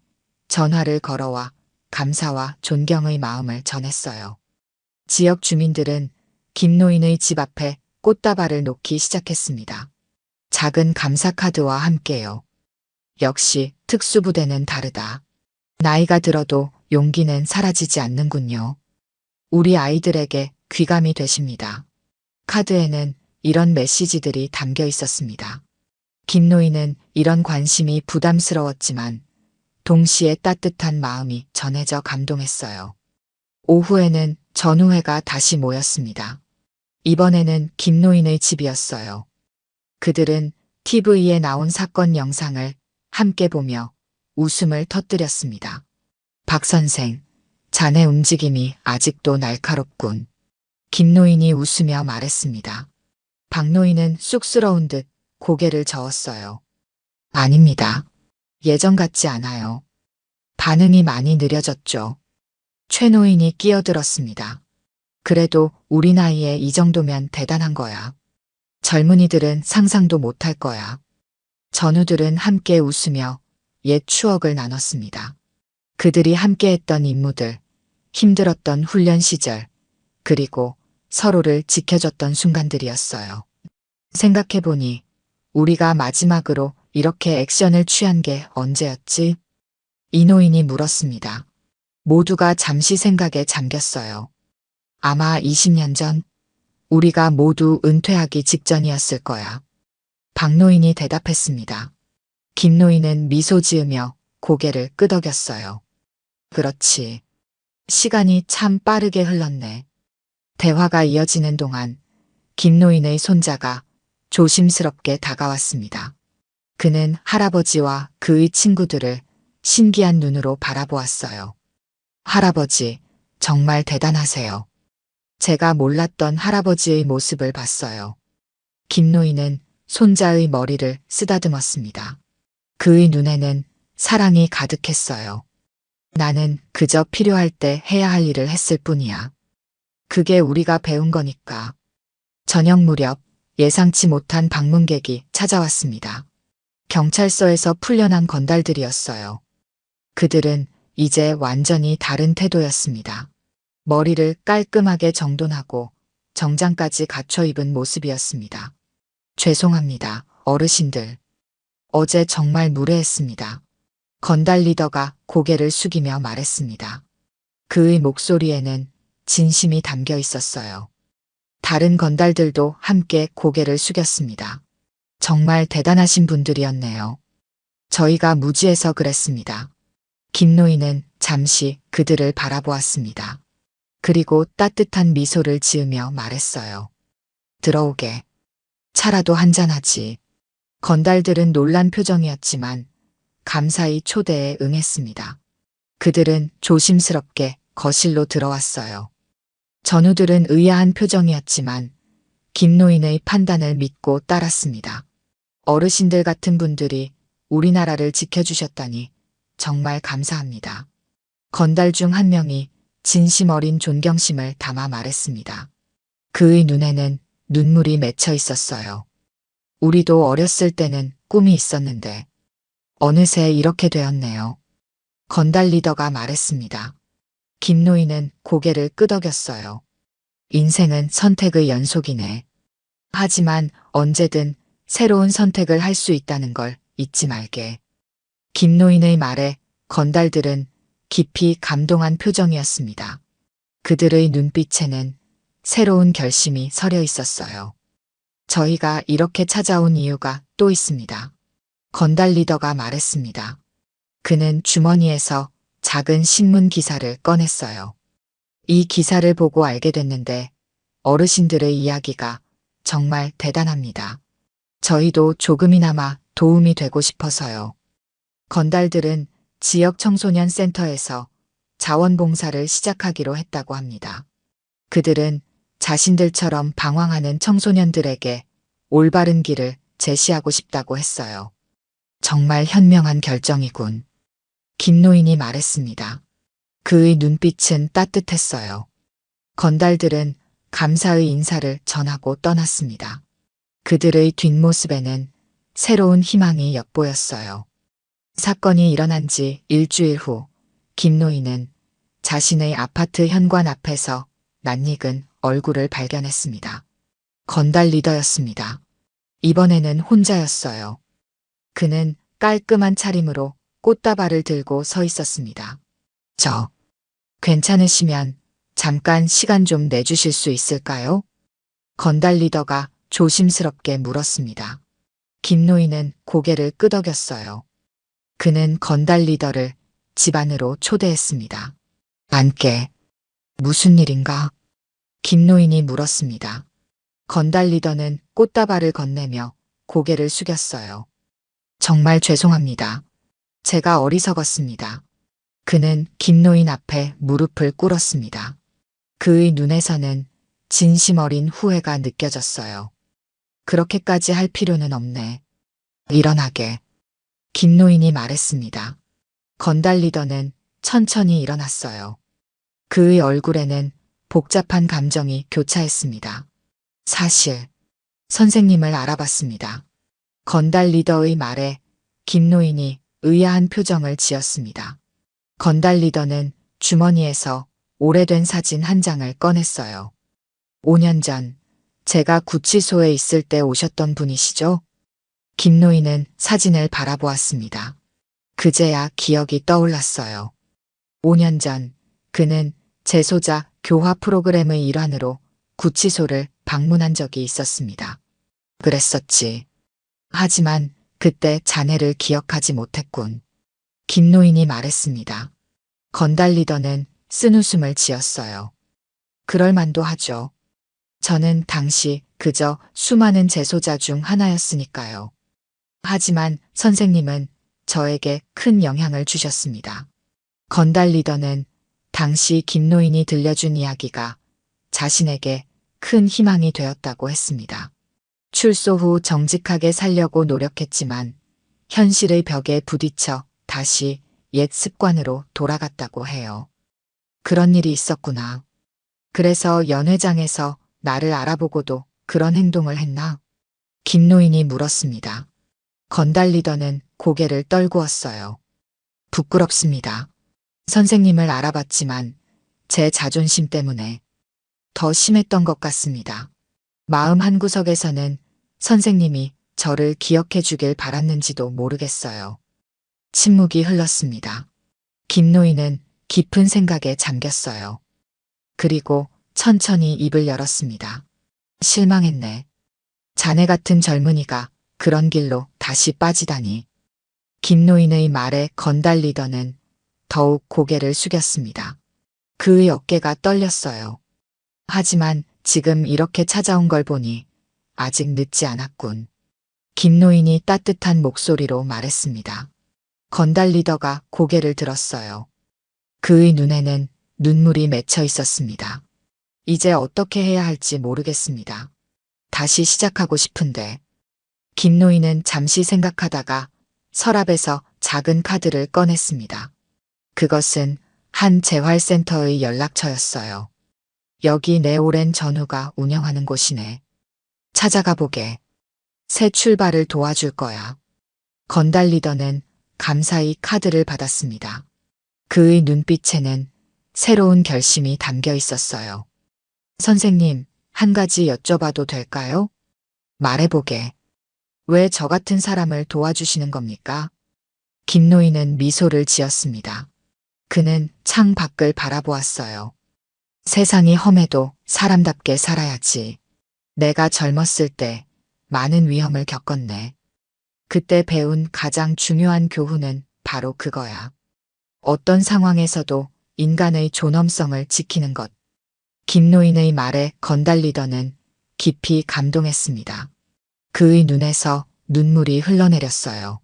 전화를 걸어와 감사와 존경의 마음을 전했어요. 지역 주민들은 김노인의 집 앞에 꽃다발을 놓기 시작했습니다. 작은 감사 카드와 함께요. 역시 특수부대는 다르다. 나이가 들어도 용기는 사라지지 않는군요. 우리 아이들에게 귀감이 되십니다. 카드에는 이런 메시지들이 담겨 있었습니다. 김노인은 이런 관심이 부담스러웠지만 동시에 따뜻한 마음이 전해져 감동했어요. 오후에는 전우회가 다시 모였습니다. 이번에는 김노인의 집이었어요. 그들은 TV에 나온 사건 영상을 함께 보며 웃음을 터뜨렸습니다. 박 선생, 자네 움직임이 아직도 날카롭군. 김노인이 웃으며 말했습니다. 박노인은 쑥스러운 듯 고개를 저었어요. 아닙니다. 예전 같지 않아요. 반응이 많이 느려졌죠. 최노인이 끼어들었습니다. 그래도 우리 나이에 이 정도면 대단한 거야. 젊은이들은 상상도 못할 거야. 전우들은 함께 웃으며 옛 추억을 나눴습니다. 그들이 함께했던 임무들, 힘들었던 훈련 시절, 그리고 서로를 지켜줬던 순간들이었어요. 생각해보니 우리가 마지막으로 이렇게 액션을 취한 게 언제였지? 이노인이 물었습니다. 모두가 잠시 생각에 잠겼어요. 아마 20년 전 우리가 모두 은퇴하기 직전이었을 거야. 박노인이 대답했습니다. 김노인은 미소 지으며 고개를 끄덕였어요. 그렇지. 시간이 참 빠르게 흘렀네. 대화가 이어지는 동안 김노인의 손자가 조심스럽게 다가왔습니다. 그는 할아버지와 그의 친구들을 신기한 눈으로 바라보았어요. 할아버지, 정말 대단하세요. 제가 몰랐던 할아버지의 모습을 봤어요. 김노인은 손자의 머리를 쓰다듬었습니다. 그의 눈에는 사랑이 가득했어요. 나는 그저 필요할 때 해야 할 일을 했을 뿐이야. 그게 우리가 배운 거니까. 저녁 무렵 예상치 못한 방문객이 찾아왔습니다. 경찰서에서 풀려난 건달들이었어요. 그들은 이제 완전히 다른 태도였습니다. 머리를 깔끔하게 정돈하고 정장까지 갖춰 입은 모습이었습니다. 죄송합니다, 어르신들. 어제 정말 무례했습니다. 건달 리더가 고개를 숙이며 말했습니다. 그의 목소리에는 진심이 담겨 있었어요. 다른 건달들도 함께 고개를 숙였습니다. 정말 대단하신 분들이었네요. 저희가 무지해서 그랬습니다. 김노인은 잠시 그들을 바라보았습니다. 그리고 따뜻한 미소를 지으며 말했어요. 들어오게. 차라도 한잔하지. 건달들은 놀란 표정이었지만 감사히 초대에 응했습니다. 그들은 조심스럽게 거실로 들어왔어요. 전우들은 의아한 표정이었지만 김노인의 판단을 믿고 따랐습니다. 어르신들 같은 분들이 우리나라를 지켜주셨다니 정말 감사합니다. 건달 중 한 명이 진심 어린 존경심을 담아 말했습니다. 그의 눈에는 눈물이 맺혀 있었어요. 우리도 어렸을 때는 꿈이 있었는데 어느새 이렇게 되었네요. 건달 리더가 말했습니다. 김노인은 고개를 끄덕였어요. 인생은 선택의 연속이네. 하지만 언제든 새로운 선택을 할 수 있다는 걸 잊지 말게. 김노인의 말에 건달들은 깊이 감동한 표정이었습니다. 그들의 눈빛에는 새로운 결심이 서려 있었어요. 저희가 이렇게 찾아온 이유가 또 있습니다. 건달 리더가 말했습니다. 그는 주머니에서 작은 신문 기사를 꺼냈어요. 이 기사를 보고 알게 됐는데 어르신들의 이야기가 정말 대단합니다. 저희도 조금이나마 도움이 되고 싶어서요. 건달들은 지역 청소년 센터에서 자원봉사를 시작하기로 했다고 합니다. 그들은 자신들처럼 방황하는 청소년들에게 올바른 길을 제시하고 싶다고 했어요. 정말 현명한 결정이군. 김노인이 말했습니다. 그의 눈빛은 따뜻했어요. 건달들은 감사의 인사를 전하고 떠났습니다. 그들의 뒷모습에는 새로운 희망이 엿보였어요. 사건이 일어난 지 일주일 후 김노인은 자신의 아파트 현관 앞에서 낯익은 얼굴을 발견했습니다. 건달 리더였습니다. 이번에는 혼자였어요. 그는 깔끔한 차림으로 꽃다발을 들고 서 있었습니다. 괜찮으시면 잠깐 시간 좀 내주실 수 있을까요? 건달 리더가 조심스럽게 물었습니다. 김노인은 고개를 끄덕였어요. 그는 건달 리더를 집 안으로 초대했습니다. 앉게. 무슨 일인가? 김노인이 물었습니다. 건달 리더는 꽃다발을 건네며 고개를 숙였어요. 정말 죄송합니다. 제가 어리석었습니다. 그는 김노인 앞에 무릎을 꿇었습니다. 그의 눈에서는 진심 어린 후회가 느껴졌어요. 그렇게까지 할 필요는 없네. 일어나게. 김노인이 말했습니다. 건달 리더는 천천히 일어났어요. 그의 얼굴에는 복잡한 감정이 교차했습니다. 사실, 선생님을 알아봤습니다. 건달 리더의 말에 김노인이 의아한 표정을 지었습니다. 건달 리더는 주머니에서 오래된 사진 한 장을 꺼냈어요. 5년 전 제가 구치소에 있을 때 오셨던 분이시죠? 김노인은 사진을 바라보았습니다. 그제야 기억이 떠올랐어요. 5년 전 그는 재소자 교화 프로그램의 일환으로 구치소를 방문한 적이 있었습니다. 그랬었지. 하지만 그때 자네를 기억하지 못했군. 김노인이 말했습니다. 건달 리더는 쓴웃음을 지었어요. 그럴 만도 하죠. 저는 당시 그저 수많은 재소자 중 하나였으니까요. 하지만 선생님은 저에게 큰 영향을 주셨습니다. 건달 리더는 당시 김노인이 들려준 이야기가 자신에게 큰 희망이 되었다고 했습니다. 출소 후 정직하게 살려고 노력했지만 현실의 벽에 부딪혀 다시 옛 습관으로 돌아갔다고 해요. 그런 일이 있었구나. 그래서 연회장에서 나를 알아보고도 그런 행동을 했나? 김노인이 물었습니다. 건달 리더는 고개를 떨구었어요. 부끄럽습니다. 선생님을 알아봤지만 제 자존심 때문에 더 심했던 것 같습니다. 마음 한구석에서는 선생님이 저를 기억해 주길 바랐는지도 모르겠어요. 침묵이 흘렀습니다. 김노인은 깊은 생각에 잠겼어요. 그리고 천천히 입을 열었습니다. 실망했네. 자네 같은 젊은이가 그런 길로 다시 빠지다니. 김노인의 말에 건달 리더는 더욱 고개를 숙였습니다. 그의 어깨가 떨렸어요. 하지만 지금 이렇게 찾아온 걸 보니 아직 늦지 않았군. 김노인이 따뜻한 목소리로 말했습니다. 건달 리더가 고개를 들었어요. 그의 눈에는 눈물이 맺혀 있었습니다. 이제 어떻게 해야 할지 모르겠습니다. 다시 시작하고 싶은데. 김노인은 잠시 생각하다가 서랍에서 작은 카드를 꺼냈습니다. 그것은 한 재활센터의 연락처였어요. 여기 내 오랜 전우가 운영하는 곳이네. 찾아가 보게. 새 출발을 도와줄 거야. 건달 리더는 감사히 카드를 받았습니다. 그의 눈빛에는 새로운 결심이 담겨 있었어요. 선생님, 한 가지 여쭤봐도 될까요? 말해보게. 왜 저 같은 사람을 도와주시는 겁니까? 김노인은 미소를 지었습니다. 그는 창 밖을 바라보았어요. 세상이 험해도 사람답게 살아야지. 내가 젊었을 때 많은 위험을 겪었네. 그때 배운 가장 중요한 교훈은 바로 그거야. 어떤 상황에서도 인간의 존엄성을 지키는 것. 김노인의 말에 건달 리더는 깊이 감동했습니다. 그의 눈에서 눈물이 흘러내렸어요.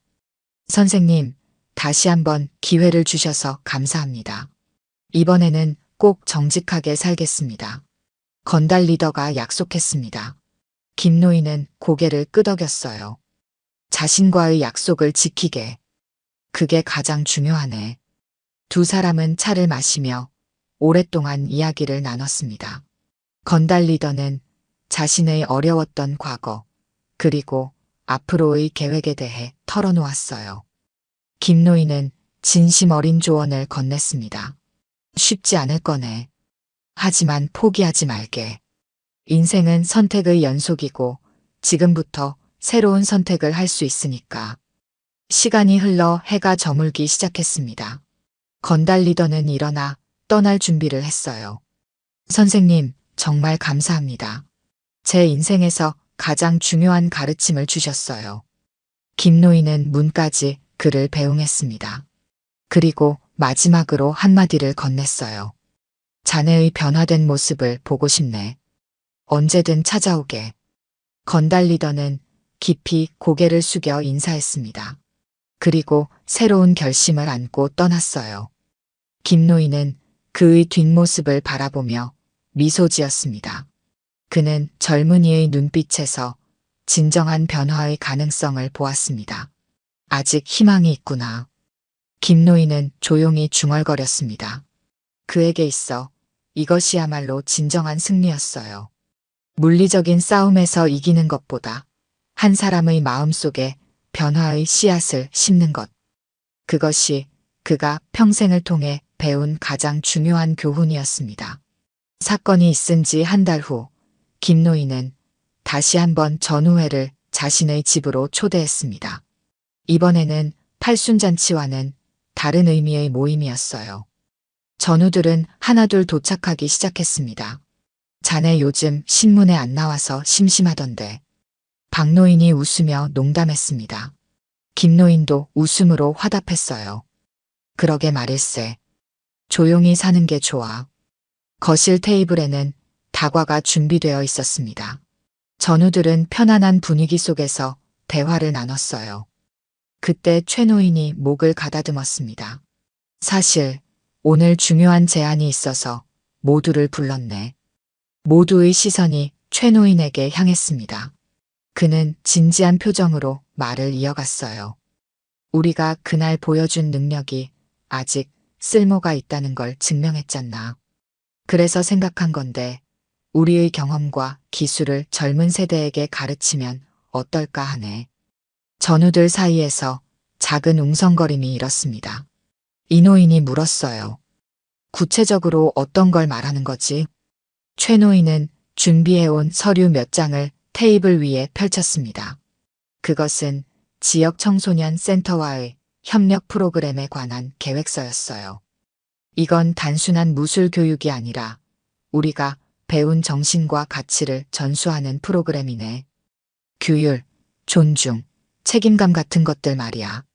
선생님, 다시 한번 기회를 주셔서 감사합니다. 이번에는 꼭 정직하게 살겠습니다. 건달 리더가 약속했습니다. 김노인은 고개를 끄덕였어요. 자신과의 약속을 지키게. 그게 가장 중요하네. 두 사람은 차를 마시며 오랫동안 이야기를 나눴습니다. 건달 리더는 자신의 어려웠던 과거, 그리고 앞으로의 계획에 대해 털어놓았어요. 김노인은 진심 어린 조언을 건넸습니다. 쉽지 않을 거네. 하지만 포기하지 말게. 인생은 선택의 연속이고 지금부터 새로운 선택을 할 수 있으니까. 시간이 흘러 해가 저물기 시작했습니다. 건달 리더는 일어나 떠날 준비를 했어요. 선생님, 정말 감사합니다. 제 인생에서 가장 중요한 가르침을 주셨어요. 김노인은 문까지 그를 배웅했습니다. 그리고 마지막으로 한마디를 건넸어요. 자네의 변화된 모습을 보고 싶네. 언제든 찾아오게. 건달 리더는 깊이 고개를 숙여 인사했습니다. 그리고 새로운 결심을 안고 떠났어요. 김노인은 그의 뒷모습을 바라보며 미소 지었습니다. 그는 젊은이의 눈빛에서 진정한 변화의 가능성을 보았습니다. 아직 희망이 있구나. 김노인은 조용히 중얼거렸습니다. 그에게 있어 이것이야말로 진정한 승리였어요. 물리적인 싸움에서 이기는 것보다 한 사람의 마음속에 변화의 씨앗을 심는 것. 그것이 그가 평생을 통해 배운 가장 중요한 교훈이었습니다. 사건이 있은 지 한 달 후, 김노인은 다시 한번 전우회를 자신의 집으로 초대했습니다. 이번에는 팔순잔치와는 다른 의미의 모임이었어요. 전우들은 하나둘 도착하기 시작했습니다. 자네 요즘 신문에 안 나와서 심심하던데. 박노인이 웃으며 농담했습니다. 김노인도 웃음으로 화답했어요. 그러게 말일세. 조용히 사는 게 좋아. 거실 테이블에는 다과가 준비되어 있었습니다. 전우들은 편안한 분위기 속에서 대화를 나눴어요. 그때 최 노인이 목을 가다듬었습니다. 사실 오늘 중요한 제안이 있어서 모두를 불렀네. 모두의 시선이 최 노인에게 향했습니다. 그는 진지한 표정으로 말을 이어갔어요. 우리가 그날 보여준 능력이 아직 쓸모가 있다는 걸 증명했잖아. 그래서 생각한 건데 우리의 경험과 기술을 젊은 세대에게 가르치면 어떨까 하네. 전우들 사이에서 작은 웅성거림이 일었습니다. 이노인이 물었어요. 구체적으로 어떤 걸 말하는 거지? 최 노인은 준비해온 서류 몇 장을 테이블 위에 펼쳤습니다. 그것은 지역 청소년 센터와의 협력 프로그램에 관한 계획서였어요. 이건 단순한 무술 교육이 아니라 우리가 배운 정신과 가치를 전수하는 프로그램이네. 규율, 존중, 책임감 같은 것들 말이야.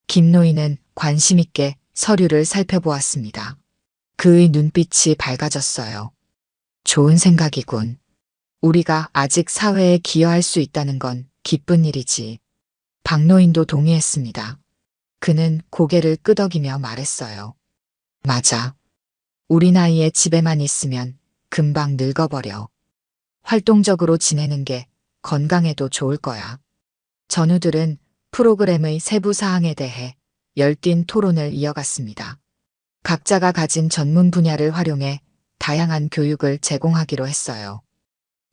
김노인은 관심 있게 서류를 살펴보았습니다. 그의 눈빛이 밝아졌어요. 좋은 생각이군. 우리가 아직 사회에 기여할 수 있다는 건 기쁜 일이지. 박노인도 동의했습니다. 그는 고개를 끄덕이며 말했어요. 맞아. 우리 나이에 집에만 있으면 금방 늙어버려. 활동적으로 지내는 게 건강에도 좋을 거야. 전우들은 프로그램의 세부 사항에 대해 열띤 토론을 이어갔습니다. 각자가 가진 전문 분야를 활용해 다양한 교육을 제공하기로 했어요.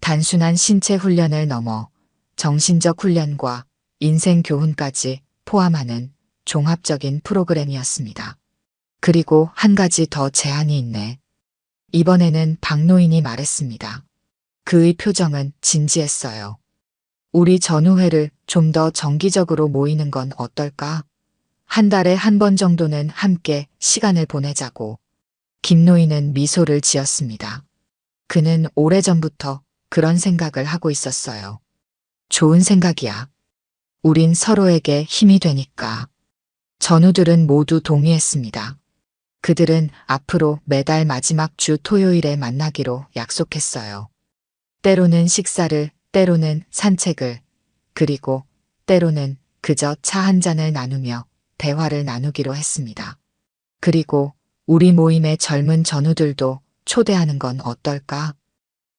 단순한 신체 훈련을 넘어 정신적 훈련과 인생 교훈까지 포함하는 종합적인 프로그램이었습니다. 그리고 한 가지 더 제안이 있네. 이번에는 박노인이 말했습니다. 그의 표정은 진지했어요. 우리 전우회를 좀 더 정기적으로 모이는 건 어떨까? 한 달에 한 번 정도는 함께 시간을 보내자고. 김노인은 미소를 지었습니다. 그는 오래전부터 그런 생각을 하고 있었어요. 좋은 생각이야. 우린 서로에게 힘이 되니까. 전우들은 모두 동의했습니다. 그들은 앞으로 매달 마지막 주 토요일에 만나기로 약속했어요. 때로는 식사를, 때로는 산책을, 그리고 때로는 그저 차 한 잔을 나누며 대화를 나누기로 했습니다. 그리고 우리 모임의 젊은 전우들도 초대하는 건 어떨까?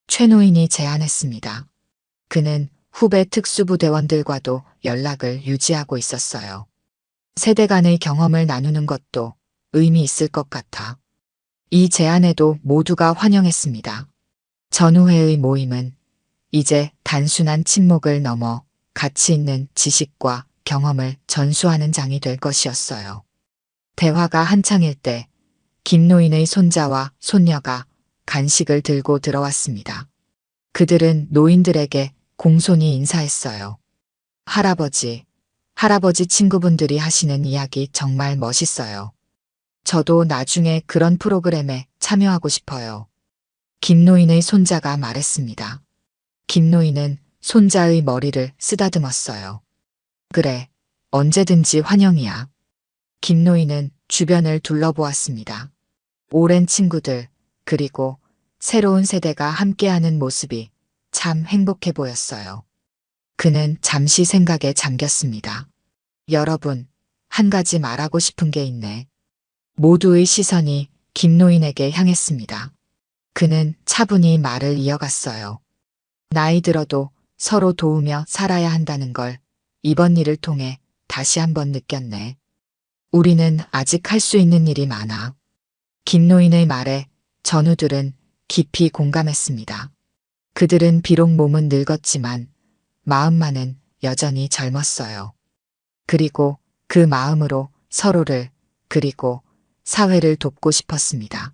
최 노인이 제안했습니다. 그는 후배 특수부대원들과도 연락을 유지하고 있었어요. 세대 간의 경험을 나누는 것도 의미 있을 것 같아. 이 제안에도 모두가 환영했습니다. 전우회의 모임은 이제 단순한 친목을 넘어 가치 있는 지식과 경험을 전수하는 장이 될 것이었어요. 대화가 한창일 때 김노인의 손자와 손녀가 간식을 들고 들어왔습니다. 그들은 노인들에게 공손히 인사했어요. 할아버지 친구분들이 하시는 이야기 정말 멋있어요. 저도 나중에 그런 프로그램에 참여하고 싶어요. 김노인의 손자가 말했습니다. 김노인은 손자의 머리를 쓰다듬었어요. 그래, 언제든지 환영이야. 김노인은 주변을 둘러보았습니다. 오랜 친구들, 그리고 새로운 세대가 함께하는 모습이 참 행복해 보였어요. 그는 잠시 생각에 잠겼습니다. 여러분, 한 가지 말하고 싶은 게 있네. 모두의 시선이 김노인에게 향했습니다. 그는 차분히 말을 이어갔어요. 나이 들어도 서로 도우며 살아야 한다는 걸 이번 일을 통해 다시 한번 느꼈네. 우리는 아직 할 수 있는 일이 많아. 김노인의 말에 전우들은 깊이 공감했습니다. 그들은 비록 몸은 늙었지만 마음만은 여전히 젊었어요. 그리고 그 마음으로 서로를 그리고 사회를 돕고 싶었습니다.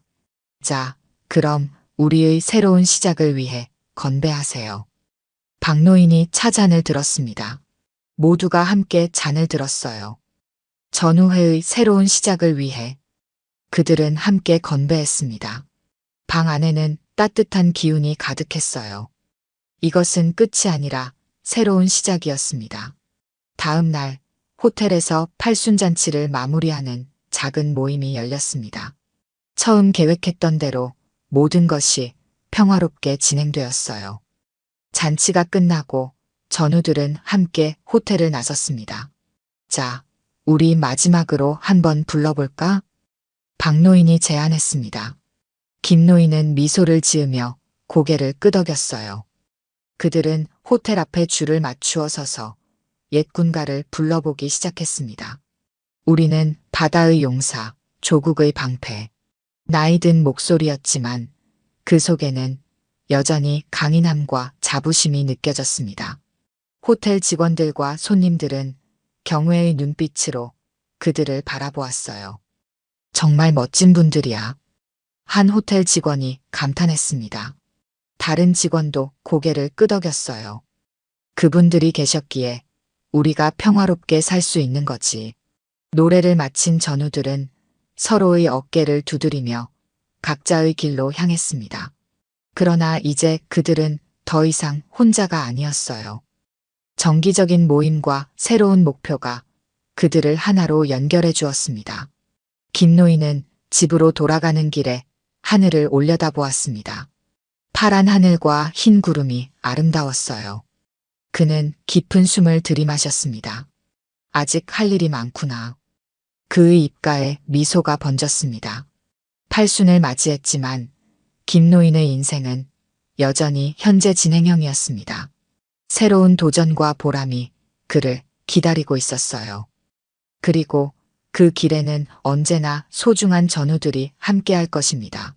자, 그럼 우리의 새로운 시작을 위해 건배하세요. 박노인이 차잔을 들었습니다. 모두가 함께 잔을 들었어요. 전우회의 새로운 시작을 위해 그들은 함께 건배했습니다. 방 안에는 따뜻한 기운이 가득했어요. 이것은 끝이 아니라 새로운 시작이었습니다. 다음 날 호텔에서 팔순잔치를 마무리하는 작은 모임이 열렸습니다. 처음 계획했던 대로 모든 것이 평화롭게 진행되었어요. 잔치가 끝나고 전우들은 함께 호텔을 나섰습니다. 자, 우리 마지막으로 한번 불러볼까? 박노인이 제안했습니다. 김노인은 미소를 지으며 고개를 끄덕였어요. 그들은 호텔 앞에 줄을 맞추어 서서 옛 군가를 불러보기 시작했습니다. 우리는 바다의 용사, 조국의 방패. 나이든 목소리였지만 그 속에는 여전히 강인함과 자부심이 느껴졌습니다. 호텔 직원들과 손님들은 경외의 눈빛으로 그들을 바라보았어요. 정말 멋진 분들이야. 한 호텔 직원이 감탄했습니다. 다른 직원도 고개를 끄덕였어요. 그분들이 계셨기에 우리가 평화롭게 살 수 있는 거지. 노래를 마친 전우들은 서로의 어깨를 두드리며 각자의 길로 향했습니다. 그러나 이제 그들은 더 이상 혼자가 아니었어요. 정기적인 모임과 새로운 목표가 그들을 하나로 연결해 주었습니다. 김노인은 집으로 돌아가는 길에 하늘을 올려다보았습니다. 파란 하늘과 흰 구름이 아름다웠어요. 그는 깊은 숨을 들이마셨습니다. 아직 할 일이 많구나. 그의 입가에 미소가 번졌습니다. 팔순을 맞이했지만 김노인의 인생은 여전히 현재 진행형이었습니다. 새로운 도전과 보람이 그를 기다리고 있었어요. 그리고 그 길에는 언제나 소중한 전우들이 함께할 것입니다.